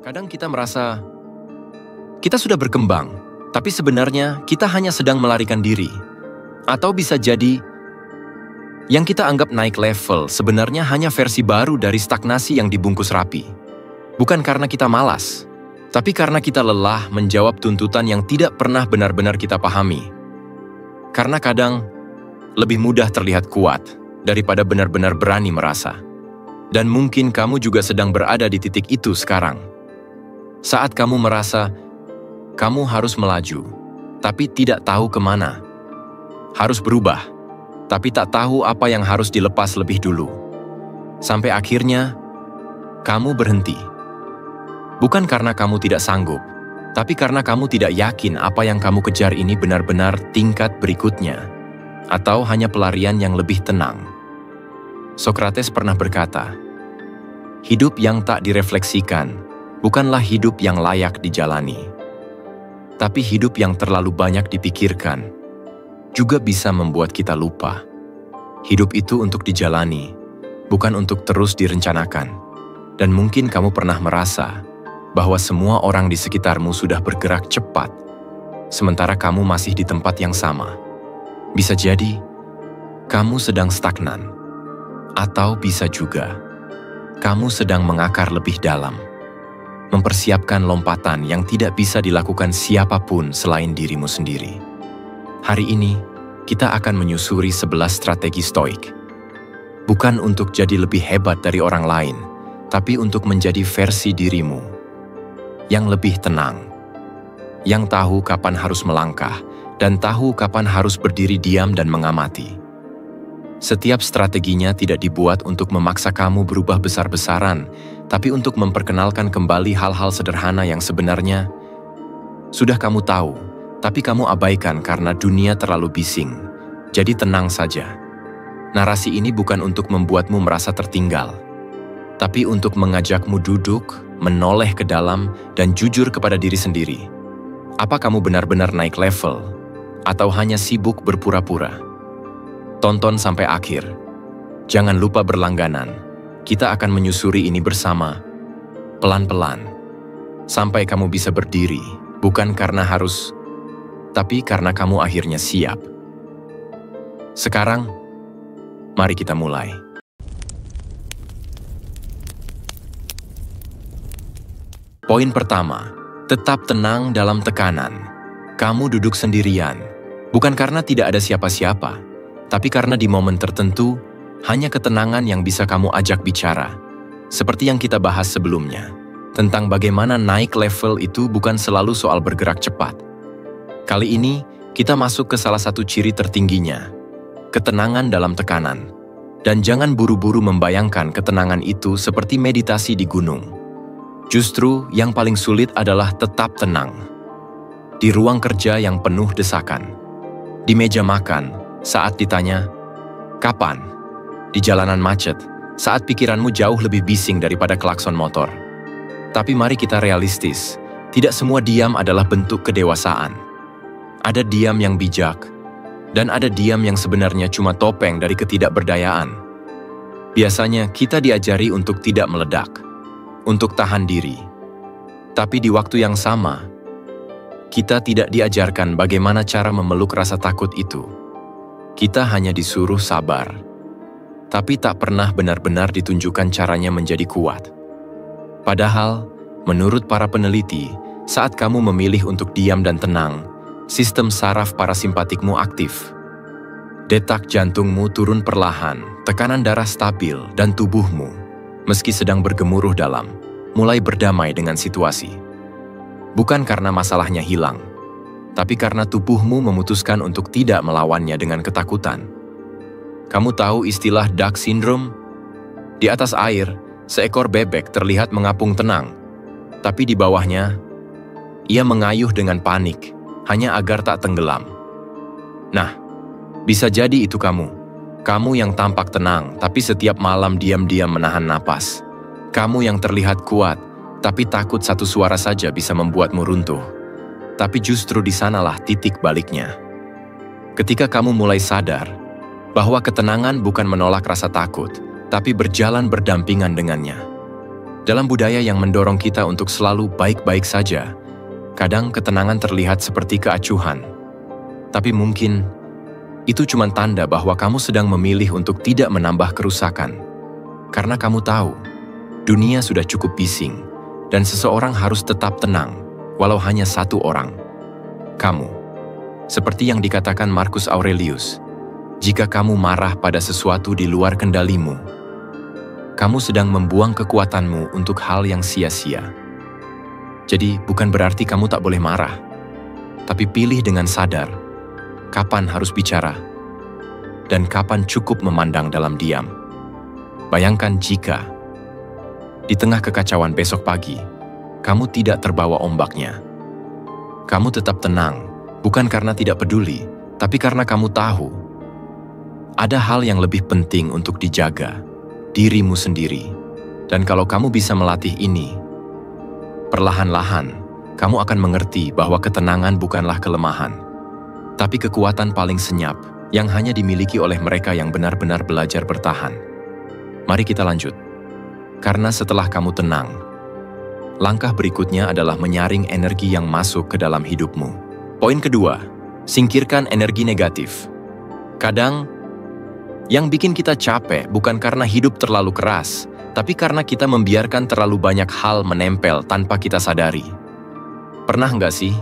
Kadang kita merasa kita sudah berkembang, tapi sebenarnya kita hanya sedang melarikan diri. Atau bisa jadi yang kita anggap naik level sebenarnya hanya versi baru dari stagnasi yang dibungkus rapi. Bukan karena kita malas, tapi karena kita lelah menjawab tuntutan yang tidak pernah benar-benar kita pahami. Karena kadang lebih mudah terlihat kuat daripada benar-benar berani merasa. Dan mungkin kamu juga sedang berada di titik itu sekarang. Saat kamu merasa kamu harus melaju, tapi tidak tahu kemana. Harus berubah, tapi tak tahu apa yang harus dilepas lebih dulu. Sampai akhirnya, kamu berhenti. Bukan karena kamu tidak sanggup, tapi karena kamu tidak yakin apa yang kamu kejar ini benar-benar tingkat berikutnya, atau hanya pelarian yang lebih tenang. Sokrates pernah berkata, hidup yang tak direfleksikan bukanlah hidup yang layak dijalani. Tapi hidup yang terlalu banyak dipikirkan juga bisa membuat kita lupa. Hidup itu untuk dijalani, bukan untuk terus direncanakan. Dan mungkin kamu pernah merasa bahwa semua orang di sekitarmu sudah bergerak cepat, sementara kamu masih di tempat yang sama. Bisa jadi, kamu sedang stagnan. Atau bisa juga, kamu sedang mengakar lebih dalam, mempersiapkan lompatan yang tidak bisa dilakukan siapapun selain dirimu sendiri. Hari ini, kita akan menyusuri 11 strategi stoik. Bukan untuk jadi lebih hebat dari orang lain, tapi untuk menjadi versi dirimu yang lebih tenang, yang tahu kapan harus melangkah, dan tahu kapan harus berdiri diam dan mengamati. Setiap strateginya tidak dibuat untuk memaksa kamu berubah besar-besaran, tapi untuk memperkenalkan kembali hal-hal sederhana yang sebenarnya sudah kamu tahu, tapi kamu abaikan karena dunia terlalu bising. Jadi tenang saja. Narasi ini bukan untuk membuatmu merasa tertinggal, tapi untuk mengajakmu duduk, menoleh ke dalam, dan jujur kepada diri sendiri. Apa kamu benar-benar naik level, atau hanya sibuk berpura-pura? Tonton sampai akhir. Jangan lupa berlangganan. Kita akan menyusuri ini bersama, pelan-pelan, sampai kamu bisa berdiri, bukan karena harus, tapi karena kamu akhirnya siap. Sekarang, mari kita mulai. Poin pertama, tetap tenang dalam tekanan. Kamu duduk sendirian, bukan karena tidak ada siapa-siapa, tapi karena di momen tertentu, hanya ketenangan yang bisa kamu ajak bicara. Seperti yang kita bahas sebelumnya, tentang bagaimana naik level itu bukan selalu soal bergerak cepat. Kali ini, kita masuk ke salah satu ciri tertingginya, ketenangan dalam tekanan. Dan jangan buru-buru membayangkan ketenangan itu seperti meditasi di gunung. Justru yang paling sulit adalah tetap tenang. Di ruang kerja yang penuh desakan. Di meja makan, saat ditanya, kapan? Di jalanan macet, saat pikiranmu jauh lebih bising daripada klakson motor. Tapi mari kita realistis, tidak semua diam adalah bentuk kedewasaan. Ada diam yang bijak, dan ada diam yang sebenarnya cuma topeng dari ketidakberdayaan. Biasanya kita diajari untuk tidak meledak, untuk tahan diri. Tapi di waktu yang sama, kita tidak diajarkan bagaimana cara memeluk rasa takut itu. Kita hanya disuruh sabar, tapi tak pernah benar-benar ditunjukkan caranya menjadi kuat. Padahal, menurut para peneliti, saat kamu memilih untuk diam dan tenang, sistem saraf parasimpatikmu aktif. Detak jantungmu turun perlahan, tekanan darah stabil, dan tubuhmu, meski sedang bergemuruh dalam, mulai berdamai dengan situasi. Bukan karena masalahnya hilang, tapi karena tubuhmu memutuskan untuk tidak melawannya dengan ketakutan. Kamu tahu istilah duck syndrome? Di atas air, seekor bebek terlihat mengapung tenang, tapi di bawahnya, ia mengayuh dengan panik, hanya agar tak tenggelam. Nah, bisa jadi itu kamu. Kamu yang tampak tenang, tapi setiap malam diam-diam menahan napas. Kamu yang terlihat kuat, tapi takut satu suara saja bisa membuatmu runtuh. Tapi justru di sanalah titik baliknya. Ketika kamu mulai sadar bahwa ketenangan bukan menolak rasa takut, tapi berjalan berdampingan dengannya. Dalam budaya yang mendorong kita untuk selalu baik-baik saja, kadang ketenangan terlihat seperti keacuhan. Tapi mungkin itu cuma tanda bahwa kamu sedang memilih untuk tidak menambah kerusakan. Karena kamu tahu, dunia sudah cukup bising, dan seseorang harus tetap tenang, walau hanya satu orang. Kamu. Seperti yang dikatakan Marcus Aurelius, jika kamu marah pada sesuatu di luar kendalimu, kamu sedang membuang kekuatanmu untuk hal yang sia-sia. Jadi, bukan berarti kamu tak boleh marah, tapi pilih dengan sadar kapan harus bicara dan kapan cukup memandang dalam diam. Bayangkan jika di tengah kekacauan besok pagi, kamu tidak terbawa ombaknya. Kamu tetap tenang, bukan karena tidak peduli, tapi karena kamu tahu ada hal yang lebih penting untuk dijaga, dirimu sendiri. Dan kalau kamu bisa melatih ini, perlahan-lahan kamu akan mengerti bahwa ketenangan bukanlah kelemahan, tapi kekuatan paling senyap yang hanya dimiliki oleh mereka yang benar-benar belajar bertahan. Mari kita lanjut. Karena setelah kamu tenang, langkah berikutnya adalah menyaring energi yang masuk ke dalam hidupmu. Poin kedua, singkirkan energi negatif. Kadang, yang bikin kita capek bukan karena hidup terlalu keras, tapi karena kita membiarkan terlalu banyak hal menempel tanpa kita sadari. Pernah nggak sih?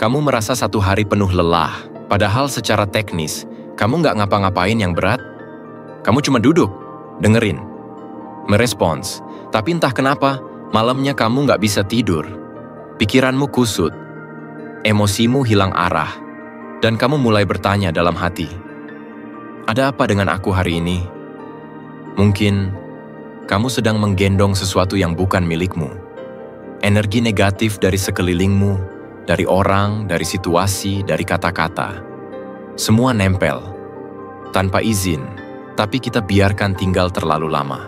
Kamu merasa satu hari penuh lelah, padahal secara teknis, kamu nggak ngapa-ngapain yang berat? Kamu cuma duduk, dengerin, merespons, tapi entah kenapa, malamnya kamu nggak bisa tidur. Pikiranmu kusut, emosimu hilang arah, dan kamu mulai bertanya dalam hati, ada apa dengan aku hari ini? Mungkin kamu sedang menggendong sesuatu yang bukan milikmu. Energi negatif dari sekelilingmu, dari orang, dari situasi, dari kata-kata. Semua nempel, tanpa izin, tapi kita biarkan tinggal terlalu lama.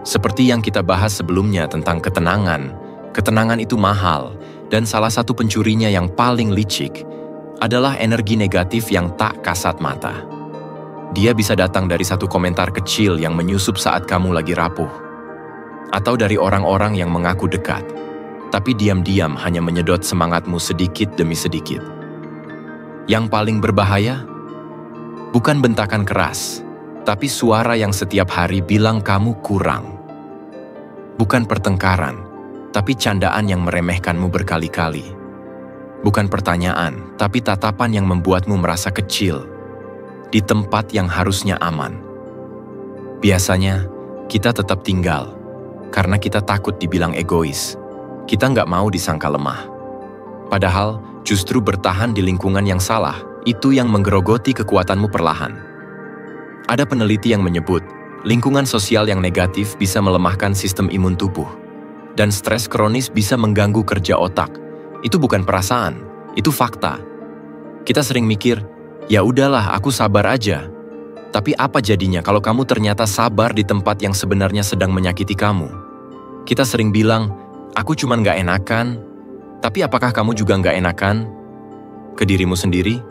Seperti yang kita bahas sebelumnya tentang ketenangan, ketenangan itu mahal, dan salah satu pencurinya yang paling licik adalah energi negatif yang tak kasat mata. Dia bisa datang dari satu komentar kecil yang menyusup saat kamu lagi rapuh, atau dari orang-orang yang mengaku dekat, tapi diam-diam hanya menyedot semangatmu sedikit demi sedikit. Yang paling berbahaya, bukan bentakan keras, tapi suara yang setiap hari bilang kamu kurang. Bukan pertengkaran, tapi candaan yang meremehkanmu berkali-kali. Bukan pertanyaan, tapi tatapan yang membuatmu merasa kecil di tempat yang harusnya aman. Biasanya, kita tetap tinggal karena kita takut dibilang egois. Kita nggak mau disangka lemah. Padahal, justru bertahan di lingkungan yang salah, itu yang menggerogoti kekuatanmu perlahan. Ada peneliti yang menyebut, lingkungan sosial yang negatif bisa melemahkan sistem imun tubuh, dan stres kronis bisa mengganggu kerja otak. Itu bukan perasaan, itu fakta. Kita sering mikir, ya udahlah, aku sabar aja. Tapi apa jadinya kalau kamu ternyata sabar di tempat yang sebenarnya sedang menyakiti kamu? Kita sering bilang, aku cuman gak enakan. Tapi apakah kamu juga gak enakan ke dirimu sendiri?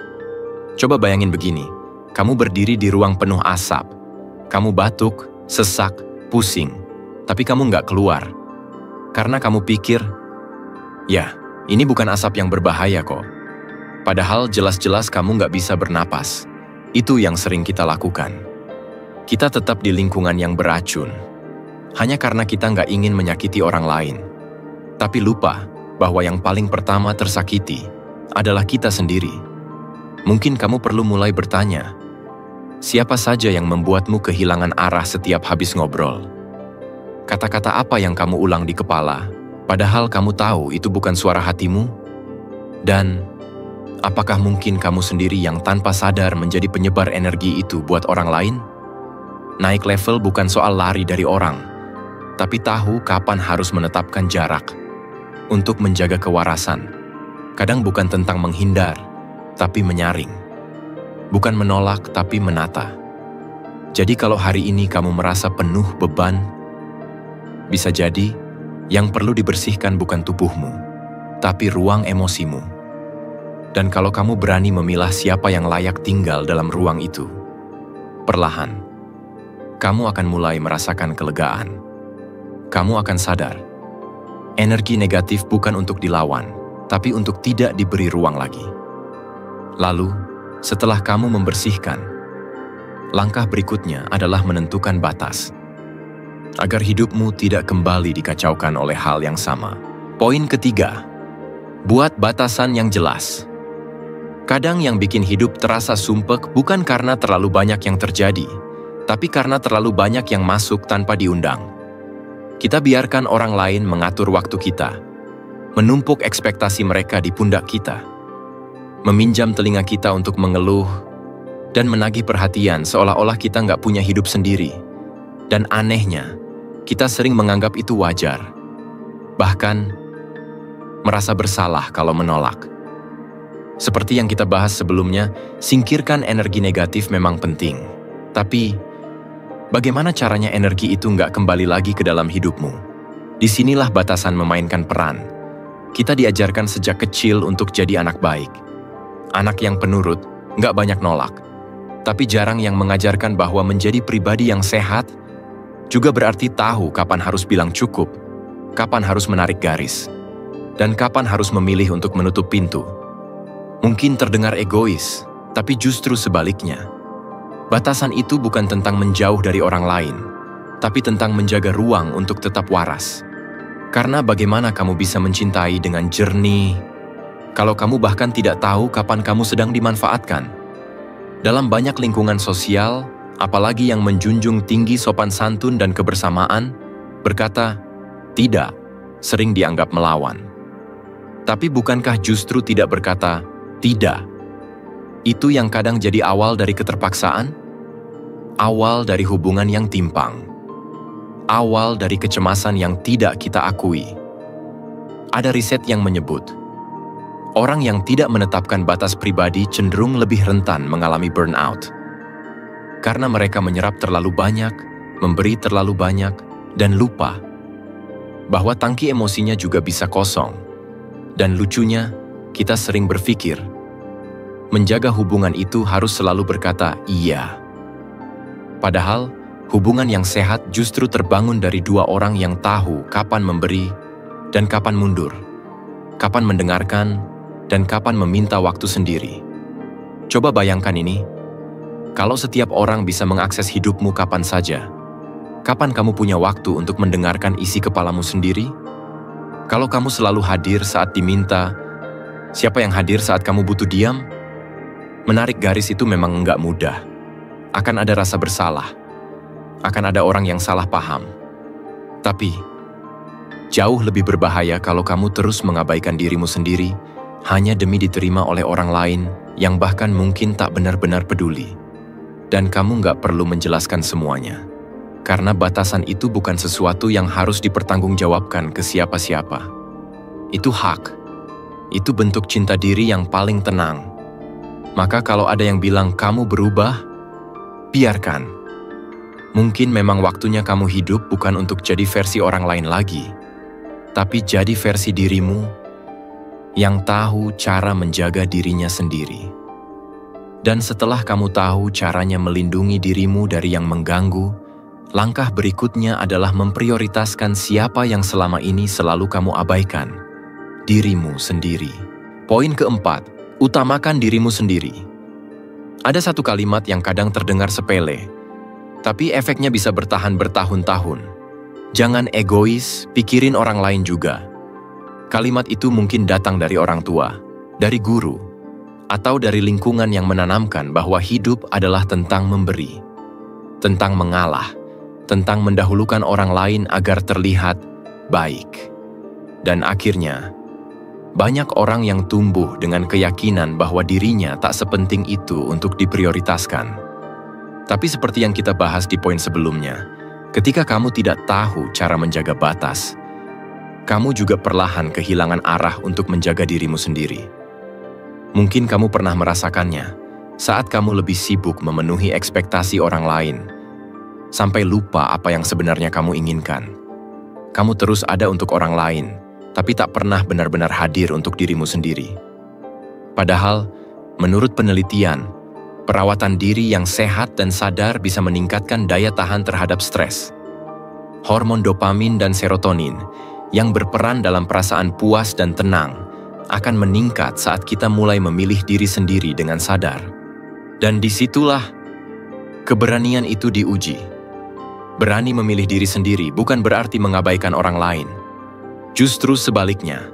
Coba bayangin begini, kamu berdiri di ruang penuh asap. Kamu batuk, sesak, pusing. Tapi kamu gak keluar. Karena kamu pikir, ya, ini bukan asap yang berbahaya kok. Padahal jelas-jelas kamu nggak bisa bernapas. Itu yang sering kita lakukan. Kita tetap di lingkungan yang beracun, hanya karena kita nggak ingin menyakiti orang lain. Tapi lupa bahwa yang paling pertama tersakiti adalah kita sendiri. Mungkin kamu perlu mulai bertanya, siapa saja yang membuatmu kehilangan arah setiap habis ngobrol? Kata-kata apa yang kamu ulang di kepala, padahal kamu tahu itu bukan suara hatimu? Dan apakah mungkin kamu sendiri yang tanpa sadar menjadi penyebar energi itu buat orang lain? Naik level bukan soal lari dari orang, tapi tahu kapan harus menetapkan jarak untuk menjaga kewarasan. Kadang bukan tentang menghindar, tapi menyaring. Bukan menolak, tapi menata. Jadi kalau hari ini kamu merasa penuh beban, bisa jadi yang perlu dibersihkan bukan tubuhmu, tapi ruang emosimu. Dan kalau kamu berani memilah siapa yang layak tinggal dalam ruang itu, perlahan, kamu akan mulai merasakan kelegaan. kamu akan sadar. Energi negatif bukan untuk dilawan, tapi untuk tidak diberi ruang lagi. Lalu, setelah kamu membersihkan, langkah berikutnya adalah menentukan batas. Agar hidupmu tidak kembali dikacaukan oleh hal yang sama. Poin ketiga, buat batasan yang jelas. Kadang yang bikin hidup terasa sumpek bukan karena terlalu banyak yang terjadi, tapi karena terlalu banyak yang masuk tanpa diundang. Kita biarkan orang lain mengatur waktu kita, menumpuk ekspektasi mereka di pundak kita, meminjam telinga kita untuk mengeluh, dan menagih perhatian seolah-olah kita nggak punya hidup sendiri. Dan anehnya, kita sering menganggap itu wajar. Bahkan, merasa bersalah kalau menolak. Seperti yang kita bahas sebelumnya, singkirkan energi negatif memang penting. Tapi, bagaimana caranya energi itu nggak kembali lagi ke dalam hidupmu? Disinilah batasan memainkan peran. Kita diajarkan sejak kecil untuk jadi anak baik. Anak yang penurut, nggak banyak nolak. Tapi jarang yang mengajarkan bahwa menjadi pribadi yang sehat juga berarti tahu kapan harus bilang cukup, kapan harus menarik garis, dan kapan harus memilih untuk menutup pintu. Mungkin terdengar egois, tapi justru sebaliknya. Batasan itu bukan tentang menjauh dari orang lain, tapi tentang menjaga ruang untuk tetap waras. Karena bagaimana kamu bisa mencintai dengan jernih, kalau kamu bahkan tidak tahu kapan kamu sedang dimanfaatkan? Dalam banyak lingkungan sosial, apalagi yang menjunjung tinggi sopan santun dan kebersamaan, berkata, tidak, sering dianggap melawan. Tapi bukankah justru tidak berkata, tidak? Itu yang kadang jadi awal dari keterpaksaan? Awal dari hubungan yang timpang. Awal dari kecemasan yang tidak kita akui. Ada riset yang menyebut, orang yang tidak menetapkan batas pribadi cenderung lebih rentan mengalami burnout. Karena mereka menyerap terlalu banyak, memberi terlalu banyak, dan lupa bahwa tangki emosinya juga bisa kosong. Dan lucunya, kita sering berpikir, menjaga hubungan itu harus selalu berkata iya. Padahal, hubungan yang sehat justru terbangun dari dua orang yang tahu kapan memberi dan kapan mundur, kapan mendengarkan dan kapan meminta waktu sendiri. Coba bayangkan ini. Kalau setiap orang bisa mengakses hidupmu kapan saja, kapan kamu punya waktu untuk mendengarkan isi kepalamu sendiri? Kalau kamu selalu hadir saat diminta, siapa yang hadir saat kamu butuh diam? Menarik garis itu memang enggak mudah. Akan ada rasa bersalah. Akan ada orang yang salah paham. Tapi, jauh lebih berbahaya kalau kamu terus mengabaikan dirimu sendiri hanya demi diterima oleh orang lain yang bahkan mungkin tak benar-benar peduli. Dan kamu nggak perlu menjelaskan semuanya. Karena batasan itu bukan sesuatu yang harus dipertanggungjawabkan ke siapa-siapa. Itu hak. Itu bentuk cinta diri yang paling tenang. Maka kalau ada yang bilang kamu berubah, biarkan. Mungkin memang waktunya kamu hidup bukan untuk jadi versi orang lain lagi, tapi jadi versi dirimu yang tahu cara menjaga dirinya sendiri. Dan setelah kamu tahu caranya melindungi dirimu dari yang mengganggu, langkah berikutnya adalah memprioritaskan siapa yang selama ini selalu kamu abaikan, dirimu sendiri. Poin keempat, utamakan dirimu sendiri. Ada satu kalimat yang kadang terdengar sepele, tapi efeknya bisa bertahan bertahun-tahun. Jangan egois, pikirin orang lain juga. Kalimat itu mungkin datang dari orang tua, dari guru, atau dari lingkungan yang menanamkan bahwa hidup adalah tentang memberi, tentang mengalah, tentang mendahulukan orang lain agar terlihat baik. Dan akhirnya, banyak orang yang tumbuh dengan keyakinan bahwa dirinya tak sepenting itu untuk diprioritaskan. Tapi seperti yang kita bahas di poin sebelumnya, ketika kamu tidak tahu cara menjaga batas, kamu juga perlahan kehilangan arah untuk menjaga dirimu sendiri. Mungkin kamu pernah merasakannya saat kamu lebih sibuk memenuhi ekspektasi orang lain, sampai lupa apa yang sebenarnya kamu inginkan. Kamu terus ada untuk orang lain, tapi tak pernah benar-benar hadir untuk dirimu sendiri. Padahal, menurut penelitian, perawatan diri yang sehat dan sadar bisa meningkatkan daya tahan terhadap stres. Hormon dopamin dan serotonin yang berperan dalam perasaan puas dan tenang akan meningkat saat kita mulai memilih diri sendiri dengan sadar. Dan disitulah keberanian itu diuji. Berani memilih diri sendiri bukan berarti mengabaikan orang lain. Justru sebaliknya,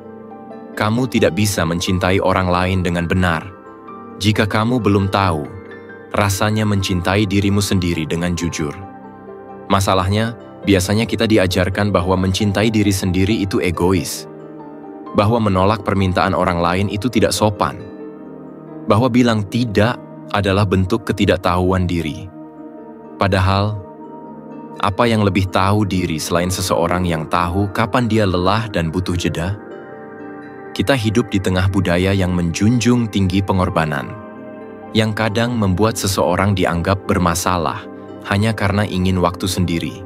kamu tidak bisa mencintai orang lain dengan benar jika kamu belum tahu rasanya mencintai dirimu sendiri dengan jujur. Masalahnya, biasanya kita diajarkan bahwa mencintai diri sendiri itu egois, bahwa menolak permintaan orang lain itu tidak sopan, bahwa bilang tidak adalah bentuk ketidaktahuan diri. Padahal, apa yang lebih tahu diri selain seseorang yang tahu kapan dia lelah dan butuh jeda? Kita hidup di tengah budaya yang menjunjung tinggi pengorbanan, yang kadang membuat seseorang dianggap bermasalah hanya karena ingin waktu sendiri,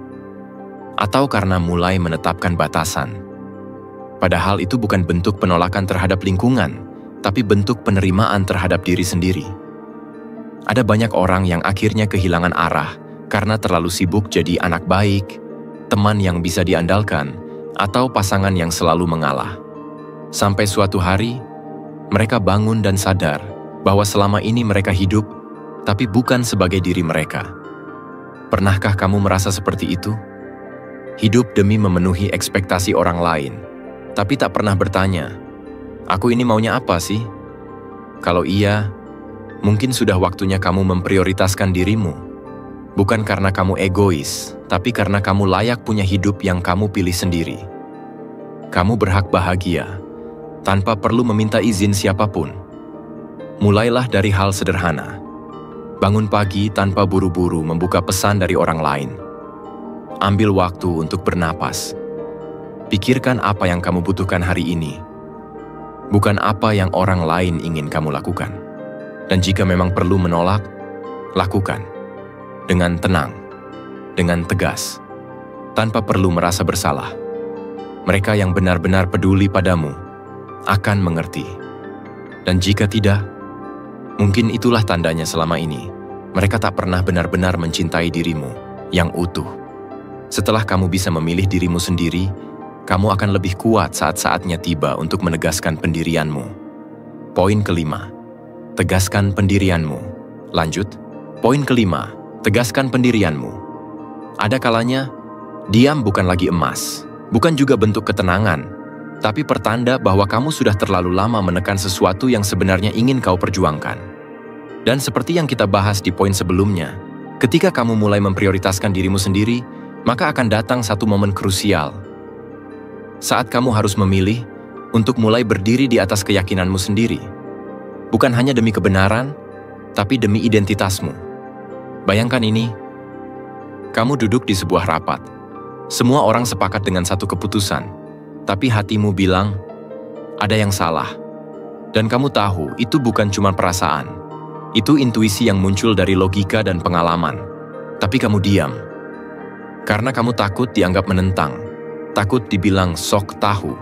atau karena mulai menetapkan batasan. Padahal itu bukan bentuk penolakan terhadap lingkungan, tapi bentuk penerimaan terhadap diri sendiri. Ada banyak orang yang akhirnya kehilangan arah karena terlalu sibuk jadi anak baik, teman yang bisa diandalkan, atau pasangan yang selalu mengalah. Sampai suatu hari, mereka bangun dan sadar bahwa selama ini mereka hidup, tapi bukan sebagai diri mereka. Pernahkah kamu merasa seperti itu? Hidup demi memenuhi ekspektasi orang lain, tapi tak pernah bertanya, aku ini maunya apa sih? Kalau iya, mungkin sudah waktunya kamu memprioritaskan dirimu. Bukan karena kamu egois, tapi karena kamu layak punya hidup yang kamu pilih sendiri. Kamu berhak bahagia, tanpa perlu meminta izin siapapun. Mulailah dari hal sederhana. Bangun pagi tanpa buru-buru membuka pesan dari orang lain. Ambil waktu untuk bernapas. Pikirkan apa yang kamu butuhkan hari ini, bukan apa yang orang lain ingin kamu lakukan. Dan jika memang perlu menolak, lakukan. Dengan tenang, dengan tegas, tanpa perlu merasa bersalah. Mereka yang benar-benar peduli padamu akan mengerti. Dan jika tidak, mungkin itulah tandanya selama ini mereka tak pernah benar-benar mencintai dirimu yang utuh. Setelah kamu bisa memilih dirimu sendiri, kamu akan lebih kuat saat-saatnya tiba untuk menegaskan pendirianmu. Poin kelima, tegaskan pendirianmu. Lanjut, poin kelima, tegaskan pendirianmu. Ada kalanya, diam bukan lagi emas, bukan juga bentuk ketenangan, tapi pertanda bahwa kamu sudah terlalu lama menekan sesuatu yang sebenarnya ingin kau perjuangkan. Dan seperti yang kita bahas di poin sebelumnya, ketika kamu mulai memprioritaskan dirimu sendiri, maka akan datang satu momen krusial. Saat kamu harus memilih untuk mulai berdiri di atas keyakinanmu sendiri. Bukan hanya demi kebenaran, tapi demi identitasmu. Bayangkan ini, kamu duduk di sebuah rapat. Semua orang sepakat dengan satu keputusan, tapi hatimu bilang, ada yang salah. Dan kamu tahu, itu bukan cuma perasaan. Itu intuisi yang muncul dari logika dan pengalaman. Tapi kamu diam. Karena kamu takut dianggap menentang, takut dibilang sok tahu,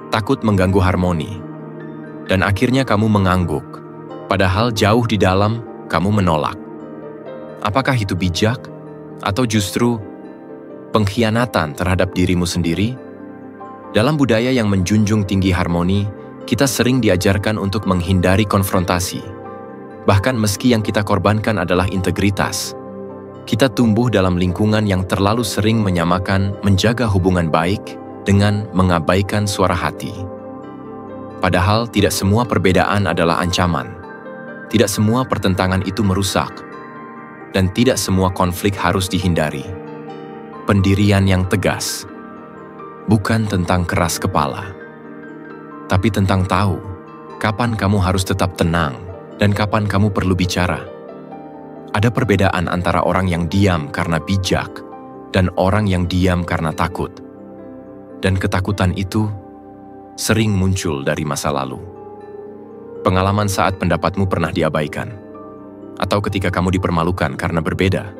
takut mengganggu harmoni. Dan akhirnya kamu mengangguk, padahal jauh di dalam kamu menolak. Apakah itu bijak? Atau justru pengkhianatan terhadap dirimu sendiri? Dalam budaya yang menjunjung tinggi harmoni, kita sering diajarkan untuk menghindari konfrontasi. Bahkan meski yang kita korbankan adalah integritas. Kita tumbuh dalam lingkungan yang terlalu sering menyamakan menjaga hubungan baik dengan mengabaikan suara hati. Padahal tidak semua perbedaan adalah ancaman. Tidak semua pertentangan itu merusak. Dan tidak semua konflik harus dihindari. Pendirian yang tegas bukan tentang keras kepala, tapi tentang tahu kapan kamu harus tetap tenang dan kapan kamu perlu bicara. Ada perbedaan antara orang yang diam karena bijak dan orang yang diam karena takut. Dan ketakutan itu sering muncul dari masa lalu. Pengalaman saat pendapatmu pernah diabaikan, atau ketika kamu dipermalukan karena berbeda.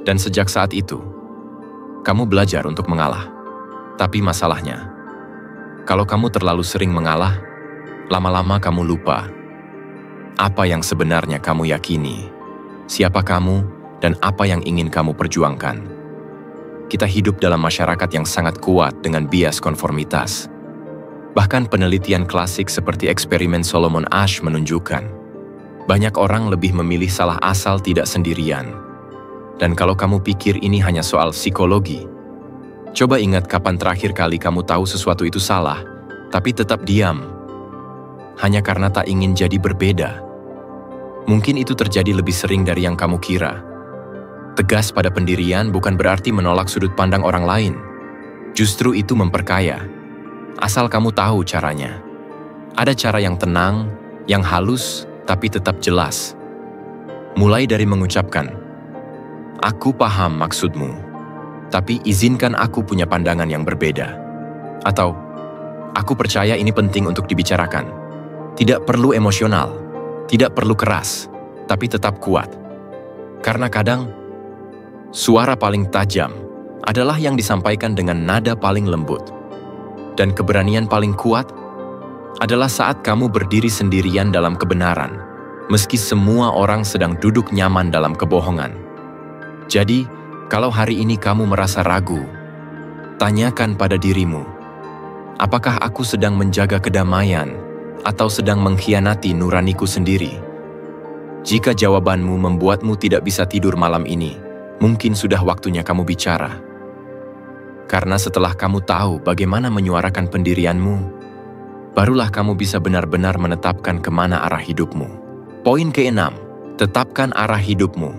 Dan sejak saat itu, kamu belajar untuk mengalah. Tapi masalahnya, kalau kamu terlalu sering mengalah, lama-lama kamu lupa apa yang sebenarnya kamu yakini, siapa kamu, dan apa yang ingin kamu perjuangkan. kita hidup dalam masyarakat yang sangat kuat dengan bias konformitas. Bahkan penelitian klasik seperti eksperimen Solomon Asch menunjukkan, banyak orang lebih memilih salah asal tidak sendirian. Dan kalau kamu pikir ini hanya soal psikologi, coba ingat kapan terakhir kali kamu tahu sesuatu itu salah, tapi tetap diam, hanya karena tak ingin jadi berbeda. Mungkin itu terjadi lebih sering dari yang kamu kira. Tegas pada pendirian bukan berarti menolak sudut pandang orang lain. Justru itu memperkaya. Asal kamu tahu caranya. Ada cara yang tenang, yang halus, tapi tetap jelas. Mulai dari mengucapkan, "Aku paham maksudmu, tapi izinkan aku punya pandangan yang berbeda." Atau, "Aku percaya ini penting untuk dibicarakan." Tidak perlu emosional, tidak perlu keras, tapi tetap kuat. Karena kadang, suara paling tajam adalah yang disampaikan dengan nada paling lembut. Dan keberanian paling kuat adalah saat kamu berdiri sendirian dalam kebenaran, meski semua orang sedang duduk nyaman dalam kebohongan. Jadi, kalau hari ini kamu merasa ragu, tanyakan pada dirimu, apakah aku sedang menjaga kedamaian atau sedang mengkhianati nuraniku sendiri? Jika jawabanmu membuatmu tidak bisa tidur malam ini, mungkin sudah waktunya kamu bicara. Karena setelah kamu tahu bagaimana menyuarakan pendirianmu, barulah kamu bisa benar-benar menetapkan kemana arah hidupmu. Poin ke-6, tetapkan arah hidupmu.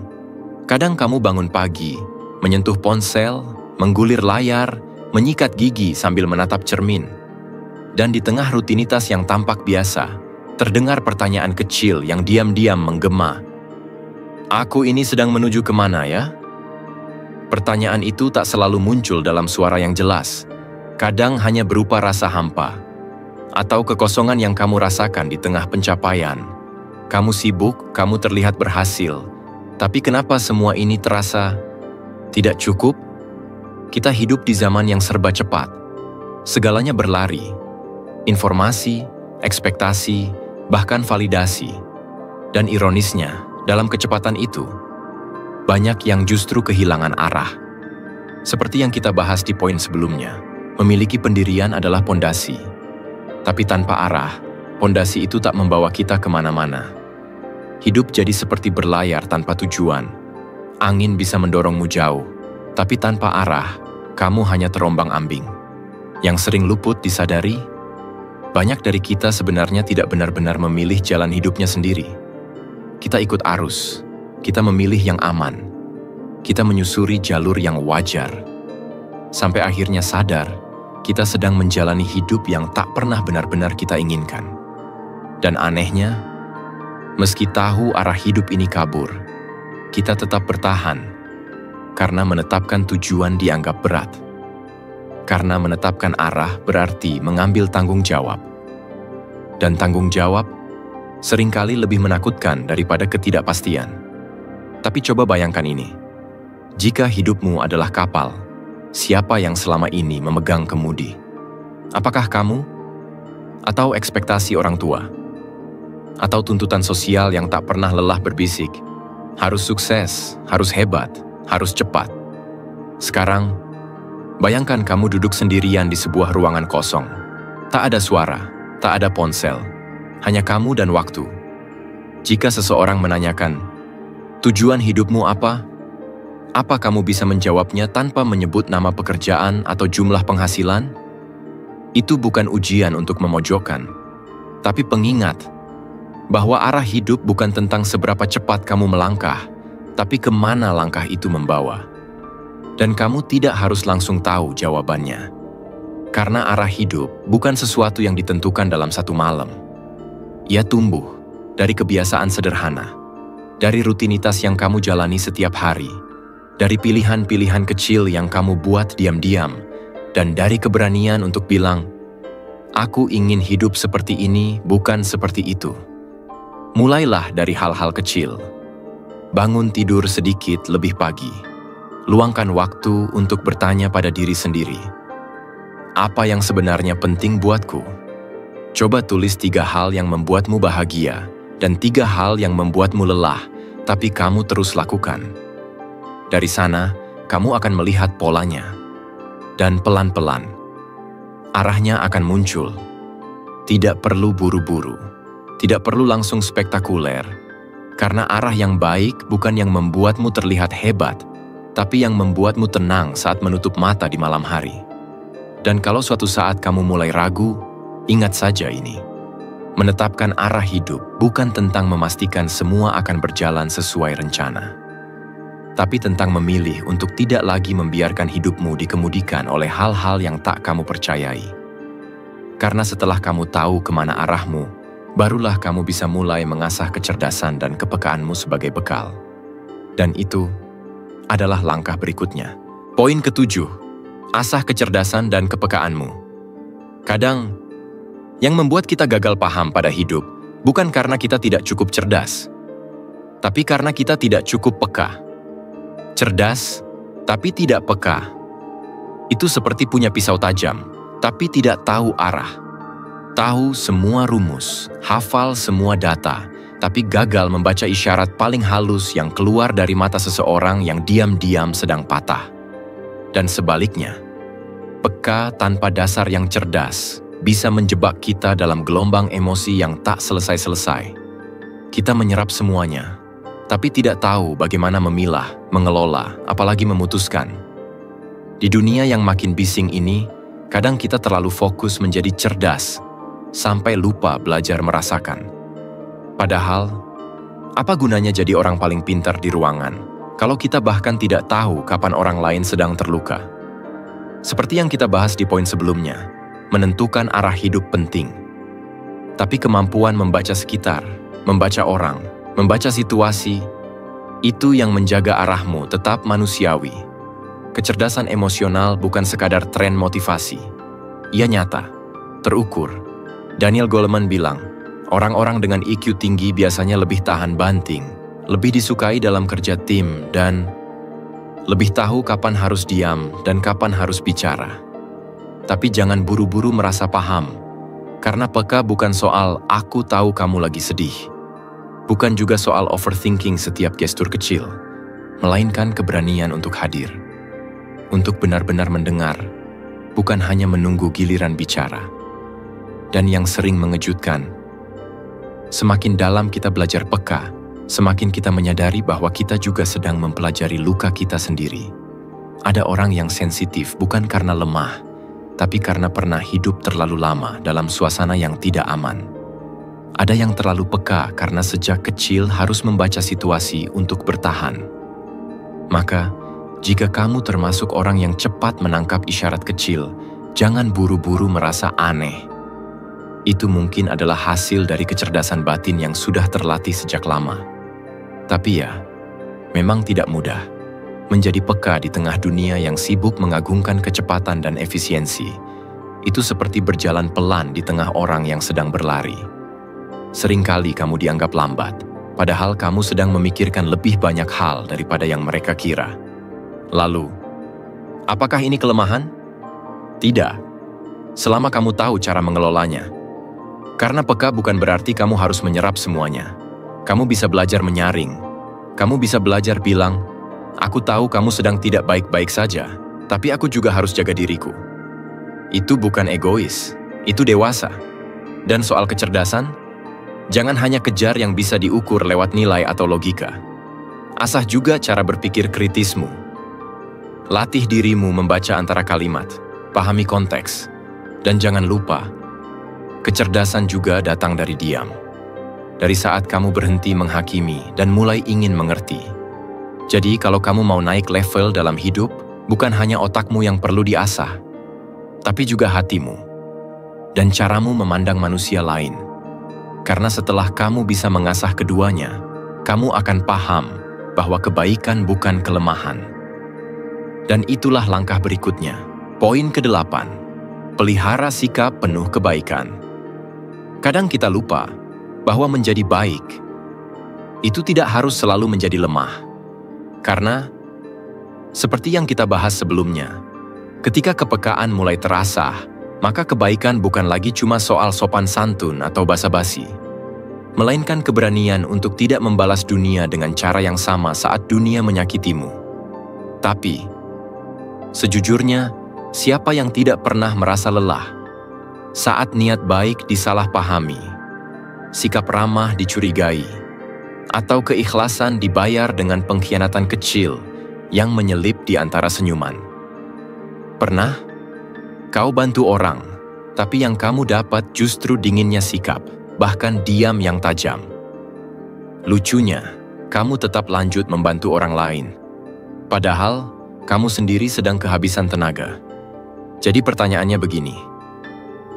Kadang kamu bangun pagi, menyentuh ponsel, menggulir layar, menyikat gigi sambil menatap cermin. Dan di tengah rutinitas yang tampak biasa, terdengar pertanyaan kecil yang diam-diam menggema. "Aku ini sedang menuju kemana ya?" Pertanyaan itu tak selalu muncul dalam suara yang jelas. Kadang hanya berupa rasa hampa, atau kekosongan yang kamu rasakan di tengah pencapaian. Kamu sibuk, kamu terlihat berhasil, tapi kenapa semua ini terasa tidak cukup? Kita hidup di zaman yang serba cepat. Segalanya berlari. Informasi, ekspektasi, bahkan validasi. Dan ironisnya, dalam kecepatan itu, banyak yang justru kehilangan arah. Seperti yang kita bahas di poin sebelumnya, memiliki pendirian adalah pondasi. Tapi tanpa arah, pondasi itu tak membawa kita kemana-mana. Hidup jadi seperti berlayar tanpa tujuan. Angin bisa mendorongmu jauh, tapi tanpa arah, kamu hanya terombang-ambing. Yang sering luput disadari, banyak dari kita sebenarnya tidak benar-benar memilih jalan hidupnya sendiri. Kita ikut arus. Kita memilih yang aman. Kita menyusuri jalur yang wajar. Sampai akhirnya sadar, kita sedang menjalani hidup yang tak pernah benar-benar kita inginkan. Dan anehnya, meski tahu arah hidup ini kabur, kita tetap bertahan. Karena menetapkan tujuan dianggap berat. Karena menetapkan arah berarti mengambil tanggung jawab. Dan tanggung jawab seringkali lebih menakutkan daripada ketidakpastian. Tapi coba bayangkan ini, jika hidupmu adalah kapal, siapa yang selama ini memegang kemudi? Apakah kamu? Atau ekspektasi orang tua? Atau tuntutan sosial yang tak pernah lelah berbisik? Harus sukses, harus hebat, harus cepat. Sekarang, bayangkan kamu duduk sendirian di sebuah ruangan kosong. Tak ada suara, tak ada ponsel, hanya kamu dan waktu. Jika seseorang menanyakan, "Tujuan hidupmu apa?" Apa kamu bisa menjawabnya tanpa menyebut nama pekerjaan atau jumlah penghasilan? Itu bukan ujian untuk memojokkan, tapi pengingat bahwa arah hidup bukan tentang seberapa cepat kamu melangkah, tapi kemana langkah itu membawa. Dan kamu tidak harus langsung tahu jawabannya. Karena arah hidup bukan sesuatu yang ditentukan dalam satu malam. Ia tumbuh dari kebiasaan sederhana, dari rutinitas yang kamu jalani setiap hari, dari pilihan-pilihan kecil yang kamu buat diam-diam, dan dari keberanian untuk bilang, "Aku ingin hidup seperti ini, bukan seperti itu." Mulailah dari hal-hal kecil. Bangun tidur sedikit lebih pagi. Luangkan waktu untuk bertanya pada diri sendiri, apa yang sebenarnya penting buatku? Coba tulis 3 hal yang membuatmu bahagia, dan 3 hal yang membuatmu lelah, tapi kamu terus lakukan. Dari sana, kamu akan melihat polanya. Dan pelan-pelan, arahnya akan muncul. Tidak perlu buru-buru, tidak perlu langsung spektakuler, karena arah yang baik bukan yang membuatmu terlihat hebat, tapi yang membuatmu tenang saat menutup mata di malam hari. Dan kalau suatu saat kamu mulai ragu, ingat saja ini. Menetapkan arah hidup bukan tentang memastikan semua akan berjalan sesuai rencana, tapi tentang memilih untuk tidak lagi membiarkan hidupmu dikemudikan oleh hal-hal yang tak kamu percayai. Karena setelah kamu tahu kemana arahmu, barulah kamu bisa mulai mengasah kecerdasan dan kepekaanmu sebagai bekal. Dan itu adalah langkah berikutnya. Poin ketujuh, asah kecerdasan dan kepekaanmu. Kadang, yang membuat kita gagal paham pada hidup bukan karena kita tidak cukup cerdas, tapi karena kita tidak cukup peka. Cerdas, tapi tidak peka. Itu seperti punya pisau tajam, tapi tidak tahu arah. Tahu semua rumus, hafal semua data, tapi gagal membaca isyarat paling halus yang keluar dari mata seseorang yang diam-diam sedang patah. Dan sebaliknya, peka tanpa dasar yang cerdas bisa menjebak kita dalam gelombang emosi yang tak selesai-selesai. Kita menyerap semuanya, tapi tidak tahu bagaimana memilah, mengelola, apalagi memutuskan. Di dunia yang makin bising ini, kadang kita terlalu fokus menjadi cerdas, sampai lupa belajar merasakan. Padahal, apa gunanya jadi orang paling pintar di ruangan, kalau kita bahkan tidak tahu kapan orang lain sedang terluka? Seperti yang kita bahas di poin sebelumnya, menentukan arah hidup penting. Tapi kemampuan membaca sekitar, membaca orang, membaca situasi, itu yang menjaga arahmu tetap manusiawi. Kecerdasan emosional bukan sekadar tren motivasi. Ia nyata, terukur. Daniel Goleman bilang, orang-orang dengan IQ tinggi biasanya lebih tahan banting, lebih disukai dalam kerja tim, dan lebih tahu kapan harus diam dan kapan harus bicara. Tapi jangan buru-buru merasa paham, karena peka bukan soal "aku tahu kamu lagi sedih". Bukan juga soal overthinking setiap gestur kecil, melainkan keberanian untuk hadir. Untuk benar-benar mendengar, bukan hanya menunggu giliran bicara. Dan yang sering mengejutkan, semakin dalam kita belajar peka, semakin kita menyadari bahwa kita juga sedang mempelajari luka kita sendiri. Ada orang yang sensitif bukan karena lemah, tapi karena pernah hidup terlalu lama dalam suasana yang tidak aman. Ada yang terlalu peka karena sejak kecil harus membaca situasi untuk bertahan. Maka, jika kamu termasuk orang yang cepat menangkap isyarat kecil, jangan buru-buru merasa aneh. Itu mungkin adalah hasil dari kecerdasan batin yang sudah terlatih sejak lama. Tapi ya, memang tidak mudah. Menjadi peka di tengah dunia yang sibuk mengagungkan kecepatan dan efisiensi, itu seperti berjalan pelan di tengah orang yang sedang berlari. Seringkali kamu dianggap lambat, padahal kamu sedang memikirkan lebih banyak hal daripada yang mereka kira. Lalu, apakah ini kelemahan? Tidak, selama kamu tahu cara mengelolanya. Karena peka bukan berarti kamu harus menyerap semuanya. Kamu bisa belajar menyaring. Kamu bisa belajar bilang, "Aku tahu kamu sedang tidak baik-baik saja, tapi aku juga harus jaga diriku." Itu bukan egois, itu dewasa. Dan soal kecerdasan, jangan hanya kejar yang bisa diukur lewat nilai atau logika. Asah juga cara berpikir kritismu. Latih dirimu membaca antara kalimat, pahami konteks, dan jangan lupa, kecerdasan juga datang dari diam. Dari saat kamu berhenti menghakimi dan mulai ingin mengerti. Jadi kalau kamu mau naik level dalam hidup, bukan hanya otakmu yang perlu diasah, tapi juga hatimu dan caramu memandang manusia lain. Karena setelah kamu bisa mengasah keduanya, kamu akan paham bahwa kebaikan bukan kelemahan. Dan itulah langkah berikutnya. Poin ke-8, pelihara sikap penuh kebaikan. Kadang kita lupa bahwa menjadi baik itu tidak harus selalu menjadi lemah. Karena, seperti yang kita bahas sebelumnya, ketika kepekaan mulai terasa, maka kebaikan bukan lagi cuma soal sopan santun atau basa-basi, melainkan keberanian untuk tidak membalas dunia dengan cara yang sama saat dunia menyakitimu. Tapi, Sejujurnya, siapa yang tidak pernah merasa lelah saat niat baik disalahpahami, sikap ramah dicurigai, atau keikhlasan dibayar dengan pengkhianatan kecil yang menyelip di antara senyuman? Pernah? Kau bantu orang, tapi yang kamu dapat justru dinginnya sikap, bahkan diam yang tajam. Lucunya, kamu tetap lanjut membantu orang lain, padahal kamu sendiri sedang kehabisan tenaga. Jadi pertanyaannya begini,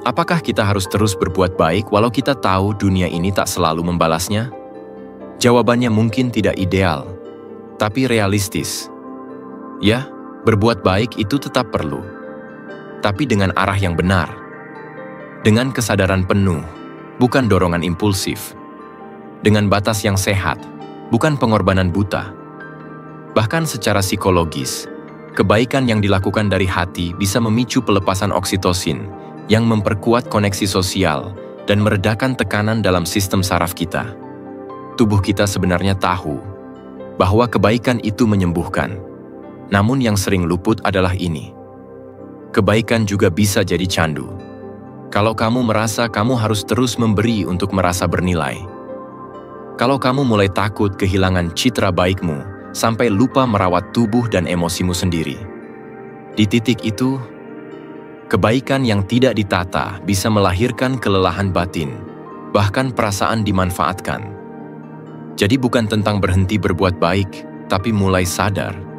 apakah kita harus terus berbuat baik walau kita tahu dunia ini tak selalu membalasnya? Jawabannya mungkin tidak ideal, tapi realistis. Ya, berbuat baik itu tetap perlu, tapi dengan arah yang benar, dengan kesadaran penuh, bukan dorongan impulsif, dengan batas yang sehat, bukan pengorbanan buta. Bahkan secara psikologis, kebaikan yang dilakukan dari hati bisa memicu pelepasan oksitosin yang memperkuat koneksi sosial dan meredakan tekanan dalam sistem saraf kita. Tubuh kita sebenarnya tahu bahwa kebaikan itu menyembuhkan. Namun yang sering luput adalah ini. Kebaikan juga bisa jadi candu. Kalau kamu merasa kamu harus terus memberi untuk merasa bernilai. Kalau kamu mulai takut kehilangan citra baikmu sampai lupa merawat tubuh dan emosimu sendiri. Di titik itu, kebaikan yang tidak ditata bisa melahirkan kelelahan batin, bahkan perasaan dimanfaatkan. Jadi bukan tentang berhenti berbuat baik, tapi mulai sadar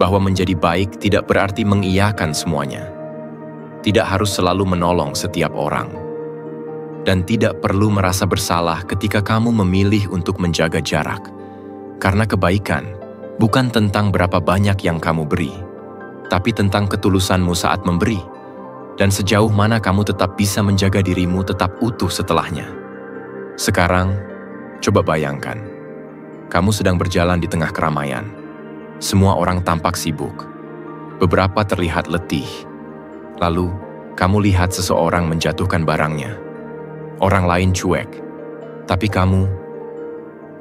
bahwa menjadi baik tidak berarti mengiyakan semuanya. Tidak harus selalu menolong setiap orang. Dan tidak perlu merasa bersalah ketika kamu memilih untuk menjaga jarak. Karena kebaikan bukan tentang berapa banyak yang kamu beri, tapi tentang ketulusanmu saat memberi, dan sejauh mana kamu tetap bisa menjaga dirimu tetap utuh setelahnya. Sekarang, coba bayangkan, kamu sedang berjalan di tengah keramaian. Semua orang tampak sibuk. Beberapa terlihat letih. Lalu, kamu lihat seseorang menjatuhkan barangnya. Orang lain cuek. Tapi kamu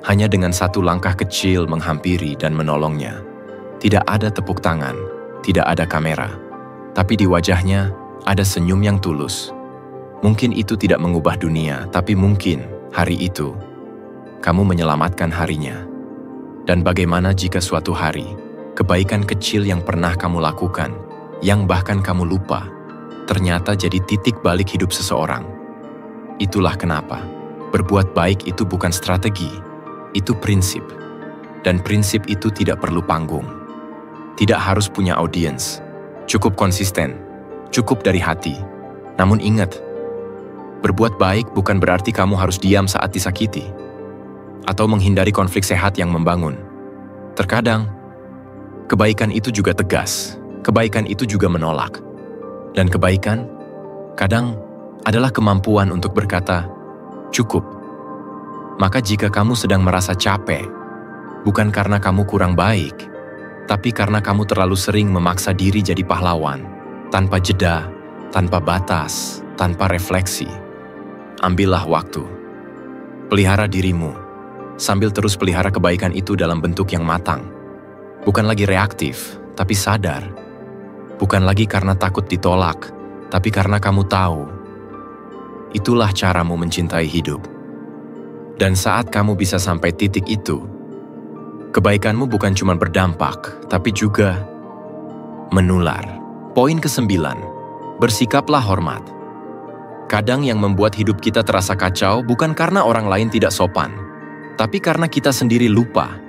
hanya dengan satu langkah kecil menghampiri dan menolongnya. Tidak ada tepuk tangan, tidak ada kamera. Tapi di wajahnya ada senyum yang tulus. Mungkin itu tidak mengubah dunia, tapi mungkin hari itu kamu menyelamatkan harinya. Dan bagaimana jika suatu hari, kebaikan kecil yang pernah kamu lakukan, yang bahkan kamu lupa, ternyata jadi titik balik hidup seseorang. Itulah kenapa berbuat baik itu bukan strategi, itu prinsip. Dan prinsip itu tidak perlu panggung. Tidak harus punya audiens, cukup konsisten, cukup dari hati. Namun ingat, berbuat baik bukan berarti kamu harus diam saat disakiti, atau menghindari konflik sehat yang membangun. Terkadang, kebaikan itu juga tegas, kebaikan itu juga menolak. Dan kebaikan, kadang, adalah kemampuan untuk berkata, cukup. Maka jika kamu sedang merasa capek, bukan karena kamu kurang baik, tapi karena kamu terlalu sering memaksa diri jadi pahlawan, tanpa jeda, tanpa batas, tanpa refleksi, ambillah waktu. Pelihara dirimu, sambil terus pelihara kebaikan itu dalam bentuk yang matang. Bukan lagi reaktif, tapi sadar. Bukan lagi karena takut ditolak, tapi karena kamu tahu. Itulah caramu mencintai hidup. Dan saat kamu bisa sampai titik itu, kebaikanmu bukan cuma berdampak, tapi juga menular. Poin ke-9, bersikaplah hormat. Kadang yang membuat hidup kita terasa kacau bukan karena orang lain tidak sopan, tapi karena kita sendiri lupa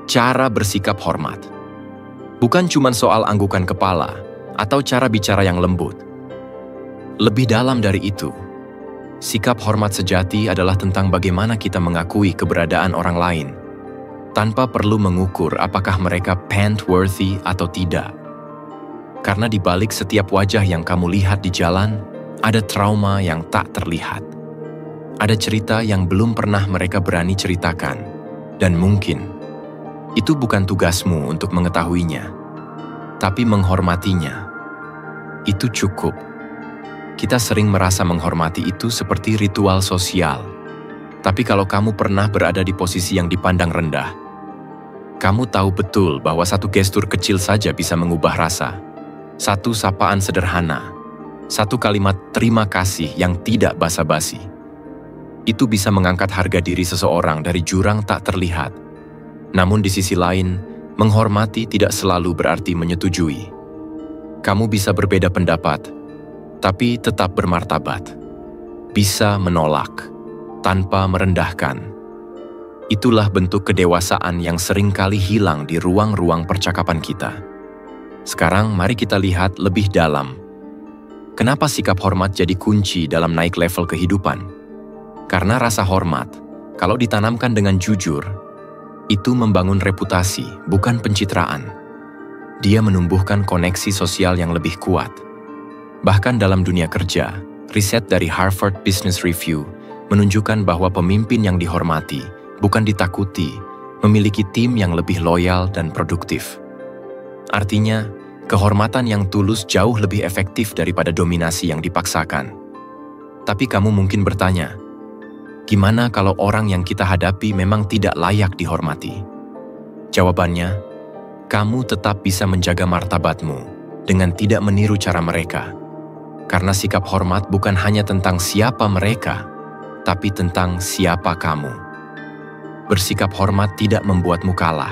cara bersikap hormat. Bukan cuma soal anggukan kepala atau cara bicara yang lembut. Lebih dalam dari itu, sikap hormat sejati adalah tentang bagaimana kita mengakui keberadaan orang lain, tanpa perlu mengukur apakah mereka pant-worthy atau tidak. Karena di balik setiap wajah yang kamu lihat di jalan, ada trauma yang tak terlihat. Ada cerita yang belum pernah mereka berani ceritakan, dan mungkin itu bukan tugasmu untuk mengetahuinya, tapi menghormatinya. Itu cukup. Kita sering merasa menghormati itu seperti ritual sosial. Tapi kalau kamu pernah berada di posisi yang dipandang rendah, Kamu tahu betul bahwa satu gestur kecil saja bisa mengubah rasa. Satu sapaan sederhana, satu kalimat terima kasih yang tidak basa-basi. Itu bisa mengangkat harga diri seseorang dari jurang tak terlihat. Namun di sisi lain, menghormati tidak selalu berarti menyetujui. Kamu bisa berbeda pendapat, tapi tetap bermartabat. Bisa menolak, tanpa merendahkan. Itulah bentuk kedewasaan yang seringkali hilang di ruang-ruang percakapan kita. Sekarang mari kita lihat lebih dalam. Kenapa sikap hormat jadi kunci dalam naik level kehidupan? Karena rasa hormat, kalau ditanamkan dengan jujur, itu membangun reputasi, bukan pencitraan. Dia menumbuhkan koneksi sosial yang lebih kuat. Bahkan dalam dunia kerja, riset dari Harvard Business Review menunjukkan bahwa pemimpin yang dihormati, bukan ditakuti, memiliki tim yang lebih loyal dan produktif. Artinya, kehormatan yang tulus jauh lebih efektif daripada dominasi yang dipaksakan. Tapi kamu mungkin bertanya, gimana kalau orang yang kita hadapi memang tidak layak dihormati? Jawabannya, kamu tetap bisa menjaga martabatmu dengan tidak meniru cara mereka. Karena sikap hormat bukan hanya tentang siapa mereka, tapi tentang siapa kamu. Bersikap hormat tidak membuatmu kalah.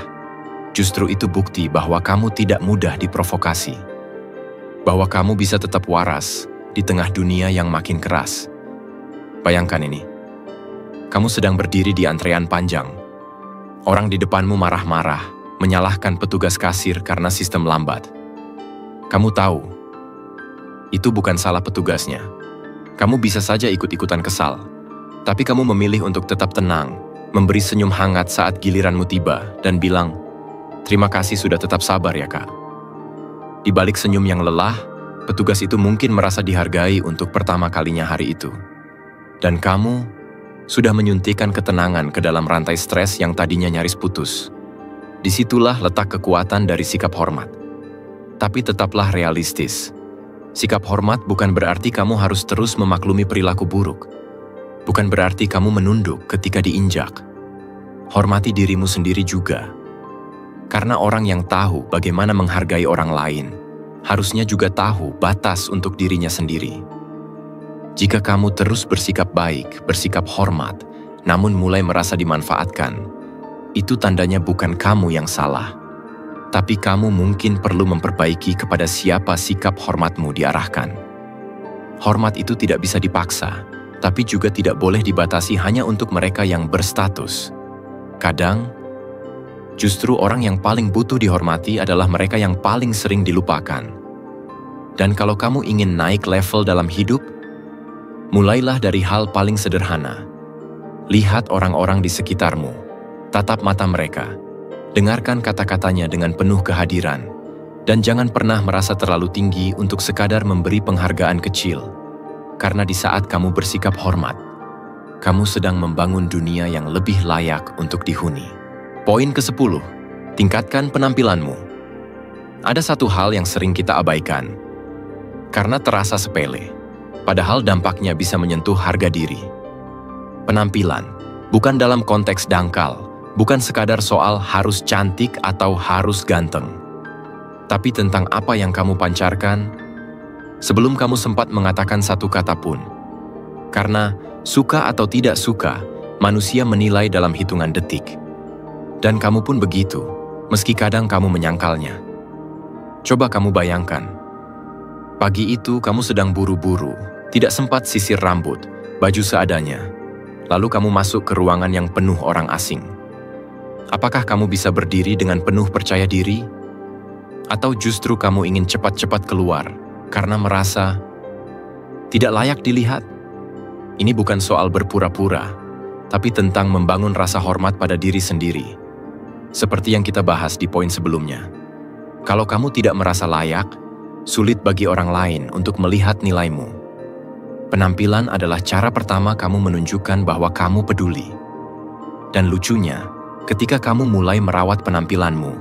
Justru itu bukti bahwa kamu tidak mudah diprovokasi. Bahwa kamu bisa tetap waras di tengah dunia yang makin keras. Bayangkan ini. Kamu sedang berdiri di antrean panjang. Orang di depanmu marah-marah, menyalahkan petugas kasir karena sistem lambat. Kamu tahu, itu bukan salah petugasnya. Kamu bisa saja ikut-ikutan kesal. Tapi kamu memilih untuk tetap tenang, memberi senyum hangat saat giliranmu tiba, dan bilang, "Terima kasih sudah tetap sabar ya, Kak." Di balik senyum yang lelah, petugas itu mungkin merasa dihargai untuk pertama kalinya hari itu. Dan kamu sudah menyuntikkan ketenangan ke dalam rantai stres yang tadinya nyaris putus. Disitulah letak kekuatan dari sikap hormat. Tapi tetaplah realistis. Sikap hormat bukan berarti kamu harus terus memaklumi perilaku buruk. Bukan berarti kamu menunduk ketika diinjak. Hormati dirimu sendiri juga. Karena orang yang tahu bagaimana menghargai orang lain, harusnya juga tahu batas untuk dirinya sendiri. Jika kamu terus bersikap baik, bersikap hormat, namun mulai merasa dimanfaatkan, itu tandanya bukan kamu yang salah. Tapi kamu mungkin perlu memperbaiki kepada siapa sikap hormatmu diarahkan. Hormat itu tidak bisa dipaksa, tapi juga tidak boleh dibatasi hanya untuk mereka yang berstatus. Kadang, justru orang yang paling butuh dihormati adalah mereka yang paling sering dilupakan. Dan kalau kamu ingin naik level dalam hidup, mulailah dari hal paling sederhana. Lihat orang-orang di sekitarmu, tatap mata mereka, dengarkan kata-katanya dengan penuh kehadiran, dan jangan pernah merasa terlalu tinggi untuk sekadar memberi penghargaan kecil. Karena di saat kamu bersikap hormat, kamu sedang membangun dunia yang lebih layak untuk dihuni. Poin ke-10, tingkatkan penampilanmu. Ada satu hal yang sering kita abaikan, karena terasa sepele, padahal dampaknya bisa menyentuh harga diri. Penampilan, bukan dalam konteks dangkal, bukan sekadar soal harus cantik atau harus ganteng, tapi tentang apa yang kamu pancarkan sebelum kamu sempat mengatakan satu kata pun. Karena suka atau tidak suka, manusia menilai dalam hitungan detik. Dan kamu pun begitu, meski kadang kamu menyangkalnya. Coba kamu bayangkan, pagi itu kamu sedang buru-buru, tidak sempat sisir rambut, baju seadanya, lalu kamu masuk ke ruangan yang penuh orang asing. Apakah kamu bisa berdiri dengan penuh percaya diri? Atau justru kamu ingin cepat-cepat keluar karena merasa tidak layak dilihat? Ini bukan soal berpura-pura, tapi tentang membangun rasa hormat pada diri sendiri. Seperti yang kita bahas di poin sebelumnya. Kalau kamu tidak merasa layak, sulit bagi orang lain untuk melihat nilaimu. Penampilan adalah cara pertama kamu menunjukkan bahwa kamu peduli. Dan lucunya, ketika kamu mulai merawat penampilanmu,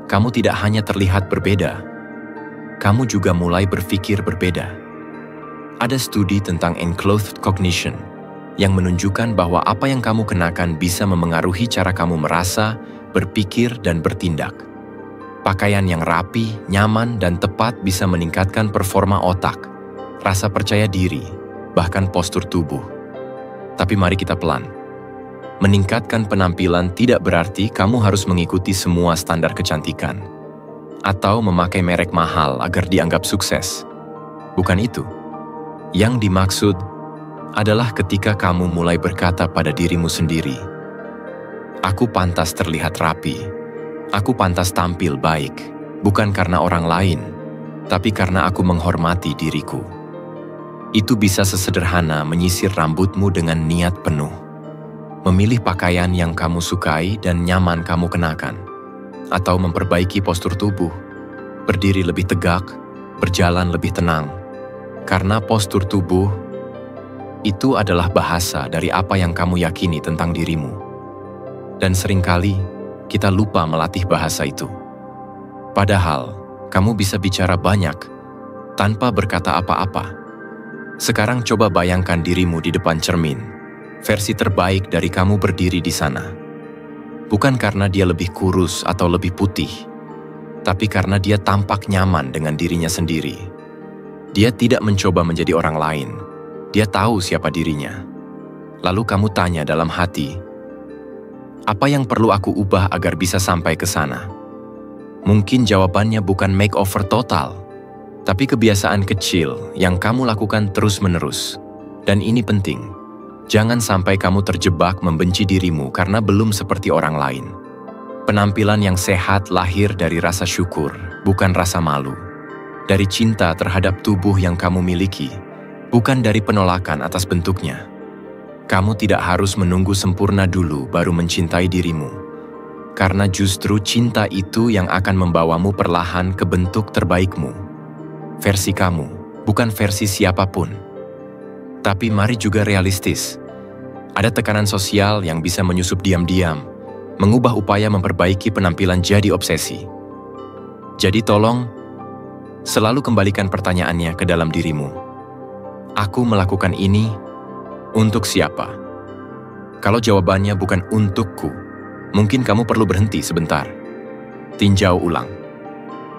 kamu tidak hanya terlihat berbeda, kamu juga mulai berpikir berbeda. Ada studi tentang enclothed cognition yang menunjukkan bahwa apa yang kamu kenakan bisa memengaruhi cara kamu merasa, berpikir, dan bertindak. Pakaian yang rapi, nyaman, dan tepat bisa meningkatkan performa otak, rasa percaya diri, bahkan postur tubuh. Tapi mari kita pelan. Meningkatkan penampilan tidak berarti kamu harus mengikuti semua standar kecantikan atau memakai merek mahal agar dianggap sukses. Bukan itu. Yang dimaksud adalah ketika kamu mulai berkata pada dirimu sendiri, "Aku pantas terlihat rapi. Aku pantas tampil baik, bukan karena orang lain, tapi karena aku menghormati diriku." Itu bisa sesederhana menyisir rambutmu dengan niat penuh, memilih pakaian yang kamu sukai dan nyaman kamu kenakan, atau memperbaiki postur tubuh, berdiri lebih tegak, berjalan lebih tenang, karena postur tubuh itu adalah bahasa dari apa yang kamu yakini tentang dirimu. Dan seringkali kita lupa melatih bahasa itu. Padahal, kamu bisa bicara banyak tanpa berkata apa-apa. Sekarang coba bayangkan dirimu di depan cermin, versi terbaik dari kamu berdiri di sana. Bukan karena dia lebih kurus atau lebih putih, tapi karena dia tampak nyaman dengan dirinya sendiri. Dia tidak mencoba menjadi orang lain, dia tahu siapa dirinya. Lalu kamu tanya dalam hati, apa yang perlu aku ubah agar bisa sampai ke sana? Mungkin jawabannya bukan makeover total, tapi kebiasaan kecil yang kamu lakukan terus-menerus. Dan ini penting, jangan sampai kamu terjebak membenci dirimu karena belum seperti orang lain. Penampilan yang sehat lahir dari rasa syukur, bukan rasa malu. Dari cinta terhadap tubuh yang kamu miliki, bukan dari penolakan atas bentuknya. Kamu tidak harus menunggu sempurna dulu baru mencintai dirimu, karena justru cinta itu yang akan membawamu perlahan ke bentuk terbaikmu. Versi kamu, bukan versi siapapun. Tapi mari juga realistis. Ada tekanan sosial yang bisa menyusup diam-diam, mengubah upaya memperbaiki penampilan jadi obsesi. Jadi tolong, selalu kembalikan pertanyaannya ke dalam dirimu. Aku melakukan ini untuk siapa? Kalau jawabannya bukan untukku, mungkin kamu perlu berhenti sebentar. Tinjau ulang.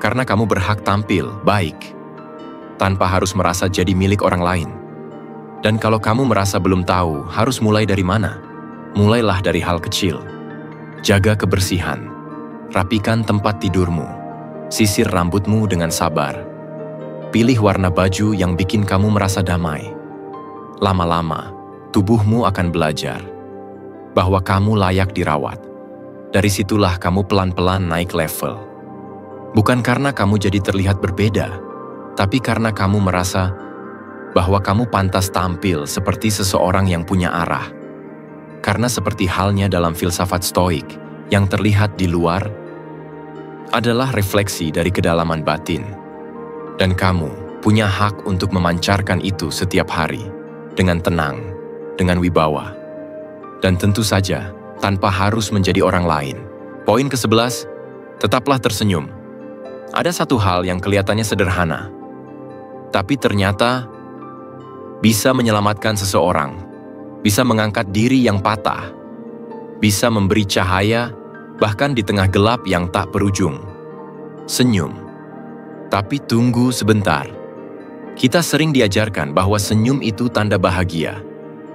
Karena kamu berhak tampil baik, tanpa harus merasa jadi milik orang lain. Dan kalau kamu merasa belum tahu harus mulai dari mana, mulailah dari hal kecil. Jaga kebersihan, rapikan tempat tidurmu, sisir rambutmu dengan sabar. Pilih warna baju yang bikin kamu merasa damai. Lama-lama, tubuhmu akan belajar bahwa kamu layak dirawat. Dari situlah kamu pelan-pelan naik level. Bukan karena kamu jadi terlihat berbeda, tapi karena kamu merasa bahwa kamu pantas tampil seperti seseorang yang punya arah. Karena seperti halnya dalam filsafat Stoik, yang terlihat di luar adalah refleksi dari kedalaman batin. Dan kamu punya hak untuk memancarkan itu setiap hari, dengan tenang, dengan wibawa. Dan tentu saja, tanpa harus menjadi orang lain. Poin ke-11, tetaplah tersenyum. Ada satu hal yang kelihatannya sederhana, tapi ternyata bisa menyelamatkan seseorang, bisa mengangkat diri yang patah, bisa memberi cahaya bahkan di tengah gelap yang tak berujung. Senyum. Tapi tunggu sebentar. Kita sering diajarkan bahwa senyum itu tanda bahagia.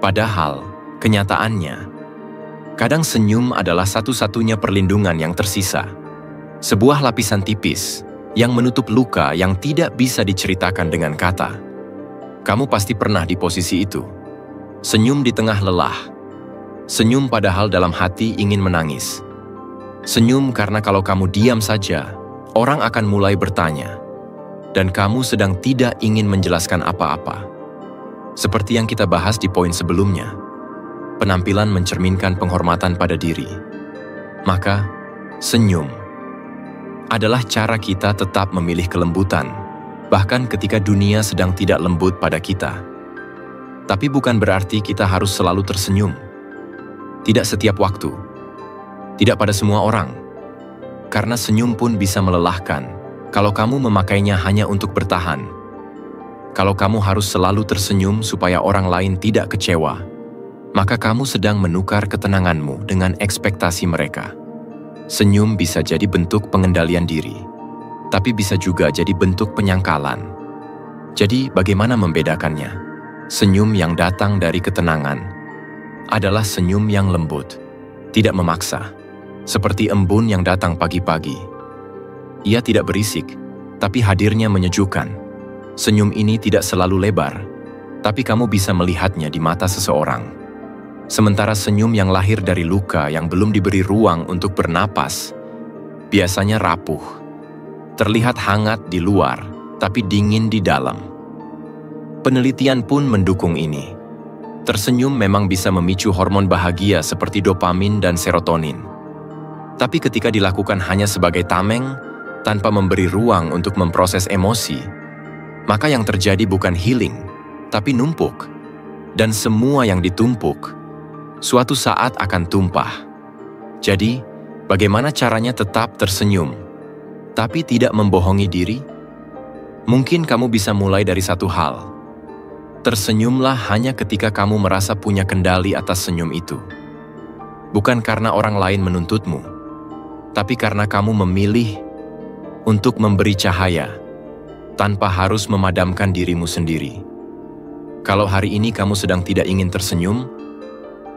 Padahal, kenyataannya, kadang senyum adalah satu-satunya perlindungan yang tersisa. Sebuah lapisan tipis yang menutup luka yang tidak bisa diceritakan dengan kata. Kamu pasti pernah di posisi itu. Senyum di tengah lelah. Senyum padahal dalam hati ingin menangis. Senyum karena kalau kamu diam saja, orang akan mulai bertanya. Dan kamu sedang tidak ingin menjelaskan apa-apa. Seperti yang kita bahas di poin sebelumnya, penampilan mencerminkan penghormatan pada diri. Maka, senyum adalah cara kita tetap memilih kelembutan, bahkan ketika dunia sedang tidak lembut pada kita. Tapi bukan berarti kita harus selalu tersenyum. Tidak setiap waktu. Tidak pada semua orang. Karena senyum pun bisa melelahkan kalau kamu memakainya hanya untuk bertahan. Kalau kamu harus selalu tersenyum supaya orang lain tidak kecewa, maka kamu sedang menukar ketenanganmu dengan ekspektasi mereka. Senyum bisa jadi bentuk pengendalian diri, tapi bisa juga jadi bentuk penyangkalan. Jadi, bagaimana membedakannya? Senyum yang datang dari ketenangan adalah senyum yang lembut, tidak memaksa, seperti embun yang datang pagi-pagi. Ia tidak berisik, tapi hadirnya menyejukkan. Senyum ini tidak selalu lebar, tapi kamu bisa melihatnya di mata seseorang. Sementara senyum yang lahir dari luka yang belum diberi ruang untuk bernapas, biasanya rapuh, terlihat hangat di luar, tapi dingin di dalam. Penelitian pun mendukung ini. Tersenyum memang bisa memicu hormon bahagia seperti dopamin dan serotonin. Tapi ketika dilakukan hanya sebagai tameng, tanpa memberi ruang untuk memproses emosi, maka yang terjadi bukan healing, tapi numpuk. Dan semua yang ditumpuk, suatu saat akan tumpah. Jadi, bagaimana caranya tetap tersenyum, tapi tidak membohongi diri? Mungkin kamu bisa mulai dari satu hal. Tersenyumlah hanya ketika kamu merasa punya kendali atas senyum itu. Bukan karena orang lain menuntutmu, tapi karena kamu memilih untuk memberi cahaya, tanpa harus memadamkan dirimu sendiri. Kalau hari ini kamu sedang tidak ingin tersenyum,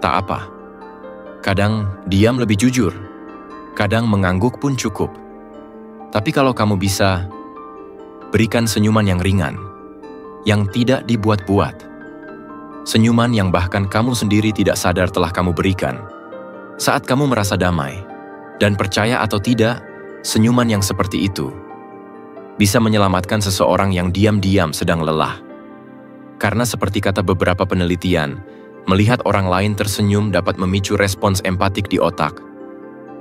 tak apa. Kadang diam lebih jujur, kadang mengangguk pun cukup. Tapi kalau kamu bisa, berikan senyuman yang ringan, yang tidak dibuat-buat. Senyuman yang bahkan kamu sendiri tidak sadar telah kamu berikan. Saat kamu merasa damai, dan percaya atau tidak, senyuman yang seperti itu bisa menyelamatkan seseorang yang diam-diam sedang lelah. Karena seperti kata beberapa penelitian, melihat orang lain tersenyum dapat memicu respons empatik di otak.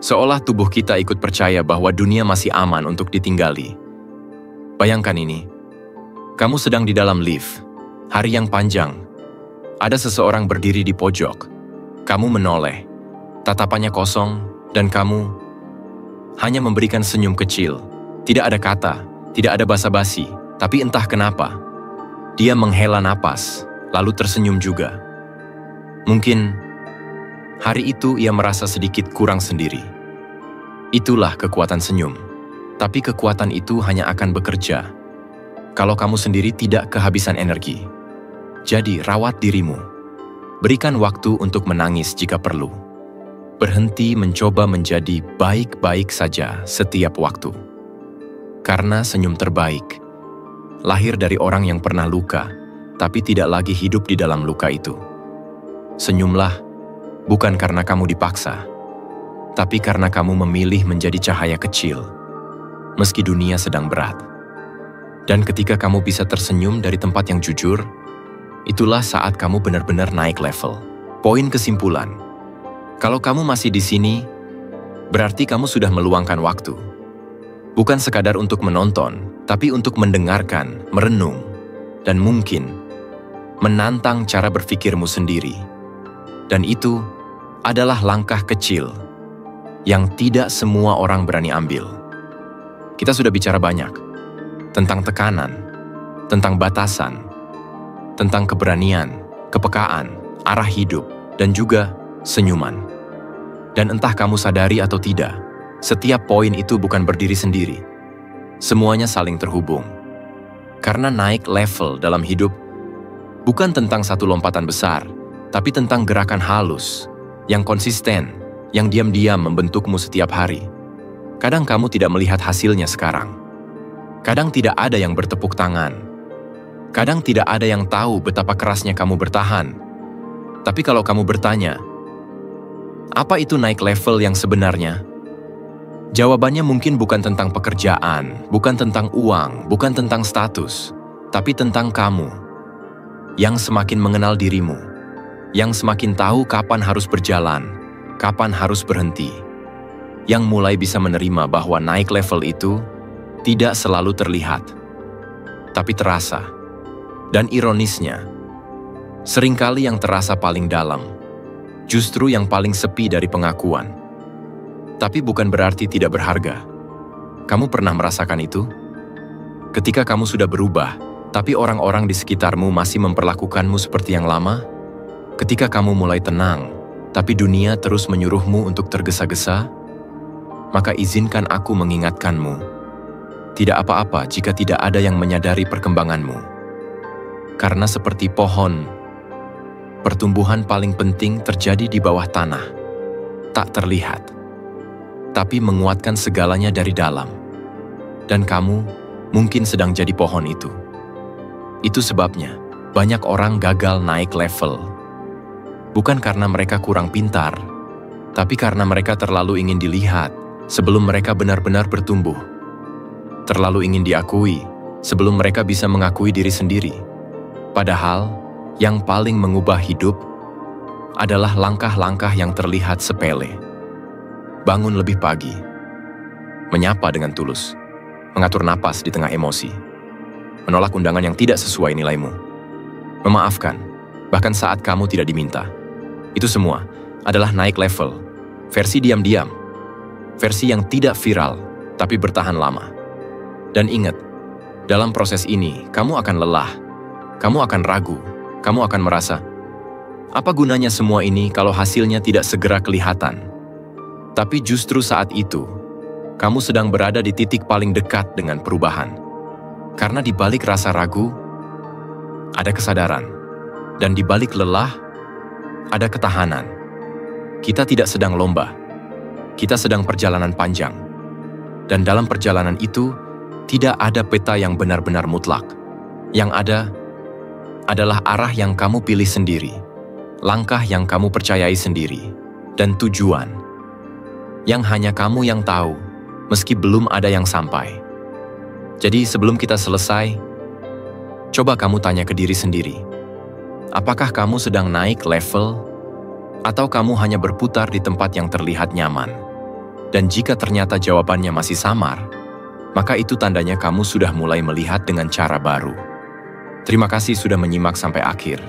Seolah tubuh kita ikut percaya bahwa dunia masih aman untuk ditinggali. Bayangkan ini. Kamu sedang di dalam lift, hari yang panjang. Ada seseorang berdiri di pojok. Kamu menoleh, tatapannya kosong, dan kamu hanya memberikan senyum kecil. Tidak ada kata, tidak ada basa-basi, tapi entah kenapa, dia menghela napas, lalu tersenyum juga. Mungkin hari itu ia merasa sedikit kurang sendiri. Itulah kekuatan senyum. Tapi kekuatan itu hanya akan bekerja kalau kamu sendiri tidak kehabisan energi. Jadi, rawat dirimu. Berikan waktu untuk menangis jika perlu. Berhenti mencoba menjadi baik-baik saja setiap waktu. Karena senyum terbaik lahir dari orang yang pernah luka, tapi tidak lagi hidup di dalam luka itu. Senyumlah, bukan karena kamu dipaksa, tapi karena kamu memilih menjadi cahaya kecil, meski dunia sedang berat. Dan ketika kamu bisa tersenyum dari tempat yang jujur, itulah saat kamu benar-benar naik level. Poin kesimpulan, kalau kamu masih di sini, berarti kamu sudah meluangkan waktu. Bukan sekadar untuk menonton, tapi untuk mendengarkan, merenung, dan mungkin menantang cara berpikirmu sendiri. Dan itu adalah langkah kecil yang tidak semua orang berani ambil. Kita sudah bicara banyak tentang tekanan, tentang batasan, tentang keberanian, kepekaan, arah hidup, dan juga senyuman. Dan entah kamu sadari atau tidak, setiap poin itu bukan berdiri sendiri. Semuanya saling terhubung. Karena naik level dalam hidup bukan tentang satu lompatan besar, tapi tentang gerakan halus, yang konsisten, yang diam-diam membentukmu setiap hari. Kadang kamu tidak melihat hasilnya sekarang. Kadang tidak ada yang bertepuk tangan. Kadang tidak ada yang tahu betapa kerasnya kamu bertahan. Tapi kalau kamu bertanya, apa itu naik level yang sebenarnya? Jawabannya mungkin bukan tentang pekerjaan, bukan tentang uang, bukan tentang status, tapi tentang kamu yang semakin mengenal dirimu, yang semakin tahu kapan harus berjalan, kapan harus berhenti, yang mulai bisa menerima bahwa naik level itu tidak selalu terlihat, tapi terasa. Dan ironisnya, seringkali yang terasa paling dalam, justru yang paling sepi dari pengakuan. Tapi bukan berarti tidak berharga. Kamu pernah merasakan itu? Ketika kamu sudah berubah, tapi orang-orang di sekitarmu masih memperlakukanmu seperti yang lama? Ketika kamu mulai tenang, tapi dunia terus menyuruhmu untuk tergesa-gesa? maka izinkan aku mengingatkanmu. Tidak apa-apa jika tidak ada yang menyadari perkembanganmu. Karena seperti pohon, pertumbuhan paling penting terjadi di bawah tanah. Tak terlihat, tapi menguatkan segalanya dari dalam. Dan kamu mungkin sedang jadi pohon itu. Itu sebabnya banyak orang gagal naik level. Bukan karena mereka kurang pintar, tapi karena mereka terlalu ingin dilihat sebelum mereka benar-benar bertumbuh. Terlalu ingin diakui sebelum mereka bisa mengakui diri sendiri. Padahal, yang paling mengubah hidup adalah langkah-langkah yang terlihat sepele. Bangun lebih pagi, menyapa dengan tulus, mengatur napas di tengah emosi, menolak undangan yang tidak sesuai nilaimu, memaafkan, bahkan saat kamu tidak diminta. Itu semua adalah naik level, versi diam-diam, versi yang tidak viral, tapi bertahan lama. Dan ingat, dalam proses ini, kamu akan lelah, kamu akan ragu, kamu akan merasa, apa gunanya semua ini kalau hasilnya tidak segera kelihatan? Tapi justru saat itu, kamu sedang berada di titik paling dekat dengan perubahan. Karena di balik rasa ragu, ada kesadaran. Dan di balik lelah, ada ketahanan. Kita tidak sedang lomba. Kita sedang perjalanan panjang. Dan dalam perjalanan itu, tidak ada peta yang benar-benar mutlak. Yang ada adalah arah yang kamu pilih sendiri, langkah yang kamu percayai sendiri, dan tujuan yang hanya kamu yang tahu, meski belum ada yang sampai. Jadi sebelum kita selesai, coba kamu tanya ke diri sendiri, apakah kamu sedang naik level, atau kamu hanya berputar di tempat yang terlihat nyaman? Dan jika ternyata jawabannya masih samar, maka itu tandanya kamu sudah mulai melihat dengan cara baru. Terima kasih sudah menyimak sampai akhir.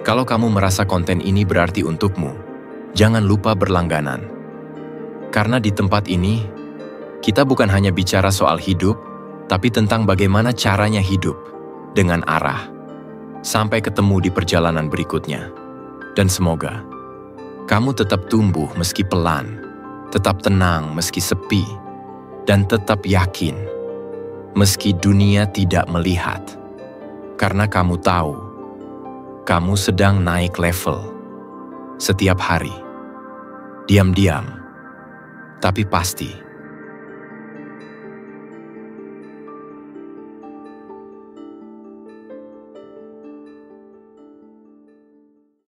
Kalau kamu merasa konten ini berarti untukmu, jangan lupa berlangganan. Karena di tempat ini, kita bukan hanya bicara soal hidup, tapi tentang bagaimana caranya hidup dengan arah. Sampai ketemu di perjalanan berikutnya. Dan semoga kamu tetap tumbuh meski pelan, tetap tenang meski sepi, dan tetap yakin meski dunia tidak melihat. Karena kamu tahu, kamu sedang naik level setiap hari. Diam-diam, tapi pasti.